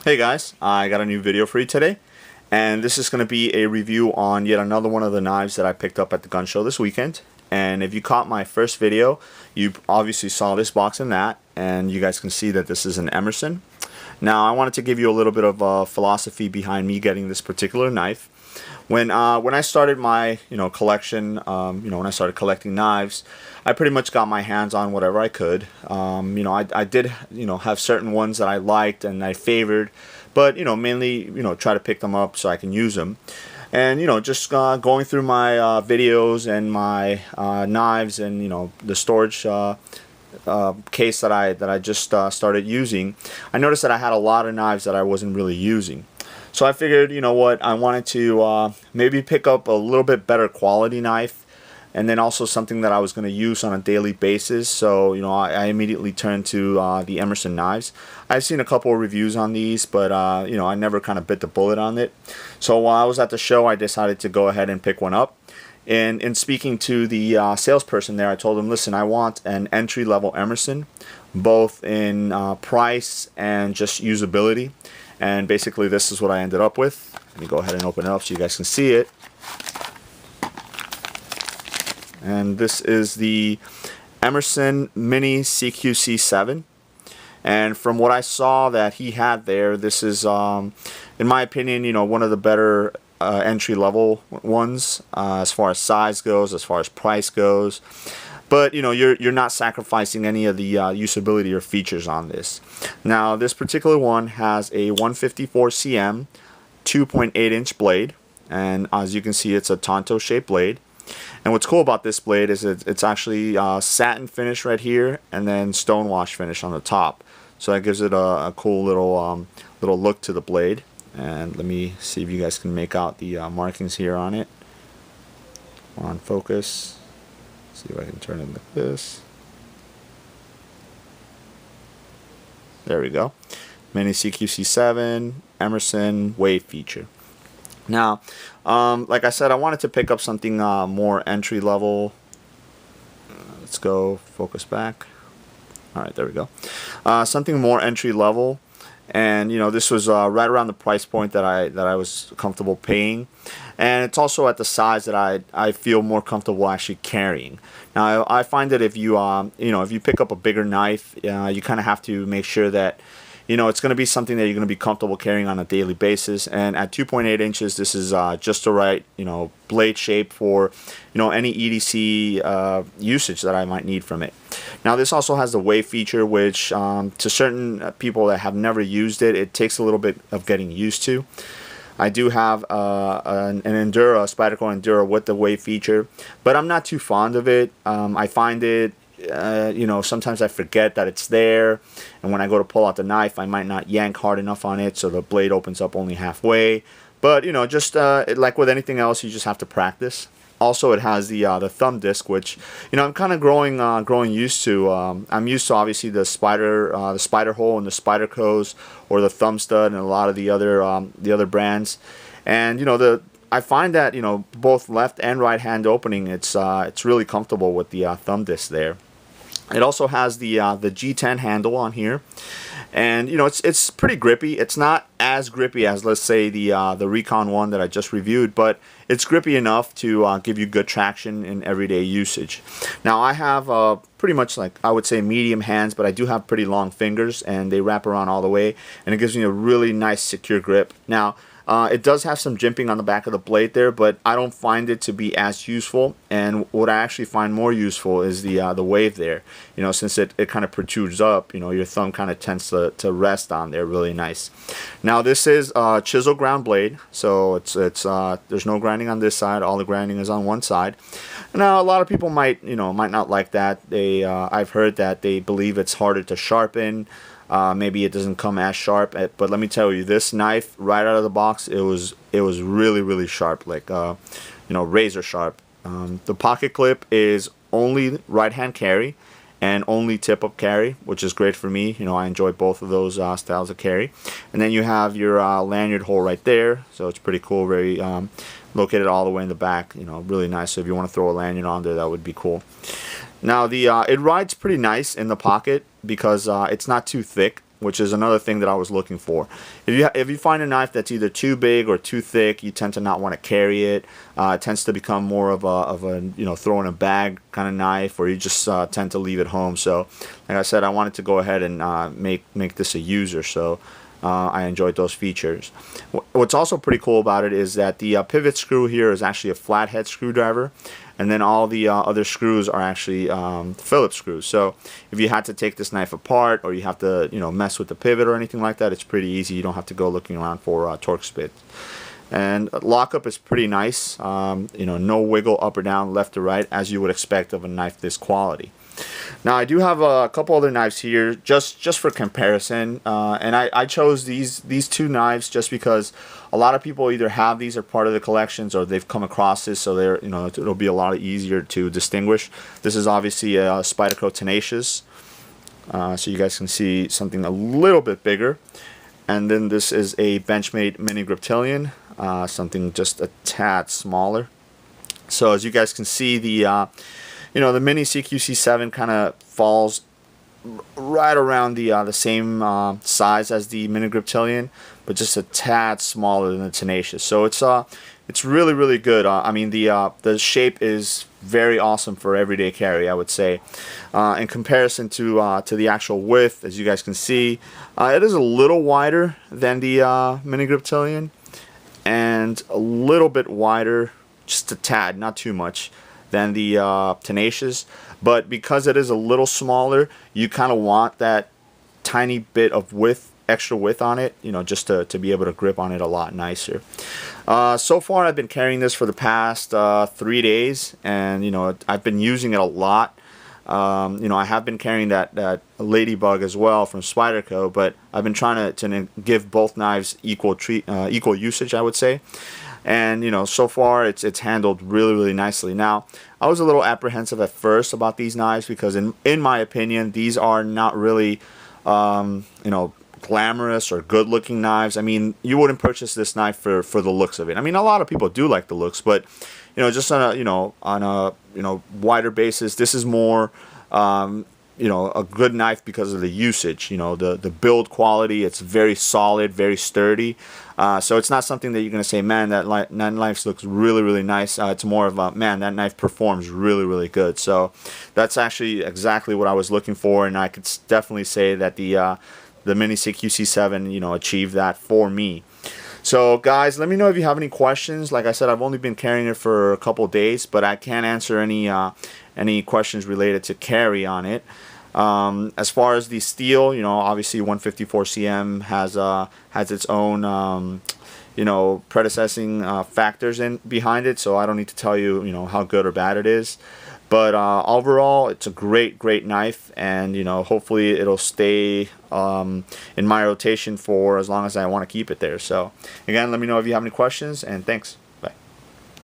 Hey guys, I got a new video for you today, and this is going to be a review on yet another one of the knives that I picked up at the gun show this weekend. And if you caught my first video, you obviously saw this box in that, and you guys can see that this is an Emerson. Now I wanted to give you a little bit of a philosophy behind me getting this particular knife. When I started my collection, when I started collecting knives, I pretty much got my hands on whatever I could. I did have certain ones that I liked and I favored, but mainly try to pick them up so I can use them. And just going through my videos and my knives and the storage case that I just started using, I noticed that I had a lot of knives that I wasn't really using. So I figured, you know what, I wanted to maybe pick up a little bit better quality knife, and then also something that I was going to use on a daily basis. So I immediately turned to the Emerson knives. I've seen a couple of reviews on these, but I never kind of bit the bullet on it. So while I was at the show, I decided to go ahead and pick one up. And in speaking to the salesperson there, I told him, listen, I want an entry-level Emerson, both in price and just usability. And basically this is what I ended up with. Let me go ahead and open it up so you guys can see it. And this is the Emerson Mini CQC-7. And from what I saw that he had there, this is, in my opinion, one of the better entry-level ones as far as size goes, as far as price goes. But you're not sacrificing any of the usability or features on this. Now this particular one has a 154 cm 2.8 inch blade, and as you can see, it's a Tonto shaped blade. And what's cool about this blade is it's actually satin finish right here, and then stonewash finish on the top. So that gives it a cool little look to the blade. And let me see if you guys can make out the markings here on it. On focus. See if I can turn it like this. There we go. Mini CQC-7 Emerson wave feature. Now, like I said, I wanted to pick up something more entry level. Let's go focus back. All right, there we go. Something more entry level. And this was right around the price point that I was comfortable paying, and it's also at the size that I feel more comfortable actually carrying. Now I find that if you if you pick up a bigger knife, you kind of have to make sure that it's going to be something that you're going to be comfortable carrying on a daily basis. And at 2.8 inches, this is just the right blade shape for any EDC usage that I might need from it. Now this also has the wave feature, which to certain people that have never used it, it takes a little bit of getting used to. I do have an Endura, a Spyderco Endura with the wave feature, but I'm not too fond of it. I find it, sometimes I forget that it's there, and when I go to pull out the knife, I might not yank hard enough on it, so the blade opens up only halfway. But just like with anything else, you just have to practice. Also, it has the thumb disc, which I'm kind of growing used to. I'm used to obviously the spider hole and the Spydercos, or the thumb stud, and a lot of the other brands. And I find that both left and right hand opening, it's really comfortable with the thumb disc there. It also has the G10 handle on here, and it's pretty grippy. It's not as grippy as, let's say, the Recon one that I just reviewed, but it's grippy enough to give you good traction in everyday usage. Now I have pretty much, like, I would say medium hands, but I do have pretty long fingers, and they wrap around all the way, and it gives me a really nice secure grip. Now it does have some jimping on the back of the blade there, but I don't find it to be as useful. And what I actually find more useful is the wave there. Since it kind of protrudes up, your thumb kind of tends to rest on there really nice. Now this is a chisel ground blade, so it's there's no grinding on this side. All the grinding is on one side. Now a lot of people might not like that. I've heard that they believe it's harder to sharpen. Maybe it doesn't come as sharp, but let me tell you, this knife right out of the box, it was really sharp, like razor sharp. The pocket clip is only right hand carry and only tip up carry, which is great for me. I enjoy both of those styles of carry. And then you have your lanyard hole right there, so it's pretty cool. Very located all the way in the back. Really nice. So if you want to throw a lanyard on there, that would be cool. Now it rides pretty nice in the pocket because it's not too thick. which is another thing that I was looking for. If you find a knife that's either too big or too thick, you tend to not want to carry it. It tends to become more of a throw in a bag kind of knife, or you just tend to leave it home. So like I said, I wanted to go ahead and make this a user, so I enjoyed those features. What's also pretty cool about it is that the pivot screw here is actually a flathead screwdriver, and then all the other screws are actually Phillips screws. So if you had to take this knife apart, or you have to mess with the pivot or anything like that, it's pretty easy. You don't have to go looking around for torque spits. And lockup is pretty nice. No wiggle up or down, left or right, as you would expect of a knife this quality. Now I do have a couple other knives here just for comparison, and I chose these two knives just because a lot of people either have these or part of the collections, or they've come across this, so they're it'll be a lot easier to distinguish. This is obviously a Spyderco Tenacious, so you guys can see something a little bit bigger, and then this is a Benchmade Mini Griptilian, something just a tad smaller. So as you guys can see, the the Mini CQC-7 kind of falls right around the same size as the Mini Griptilian, but just a tad smaller than the Tenacious. So it's really, really good. I mean, the shape is very awesome for everyday carry, I would say. In comparison to the actual width, as you guys can see, it is a little wider than the Mini Griptilian, and a little bit wider, just a tad, not too much, than the Tenacious. But because it is a little smaller, you kind of want that tiny bit of width, extra width on it, just to be able to grip on it a lot nicer. So far I've been carrying this for the past 3 days, and I've been using it a lot. I have been carrying that Ladybug as well from Spyderco, but I've been trying to give both knives equal usage, I would say. And so far it's handled really, really nicely. Now, I was a little apprehensive at first about these knives because in my opinion, these are not really glamorous or good looking knives. I mean, you wouldn't purchase this knife for the looks of it. I mean, a lot of people do like the looks, but just on a wider basis, this is more a good knife because of the usage. The build quality, it's very solid, very sturdy. So it's not something that you're going to say, man, that knife looks really, really nice. It's more of a, man, that knife performs really, really good. So that's actually exactly what I was looking for, and I could definitely say that the Mini CQC-7, achieved that for me. So guys, let me know if you have any questions. Like I said, I've only been carrying it for a couple days, but I can't answer any questions related to carry on it. As far as the steel, obviously 154 cm has its own predecessing factors behind it, so I don't need to tell you how good or bad it is. But overall, it's a great knife, and hopefully it'll stay in my rotation for as long as I want to keep it there. So again, let me know if you have any questions, and thanks.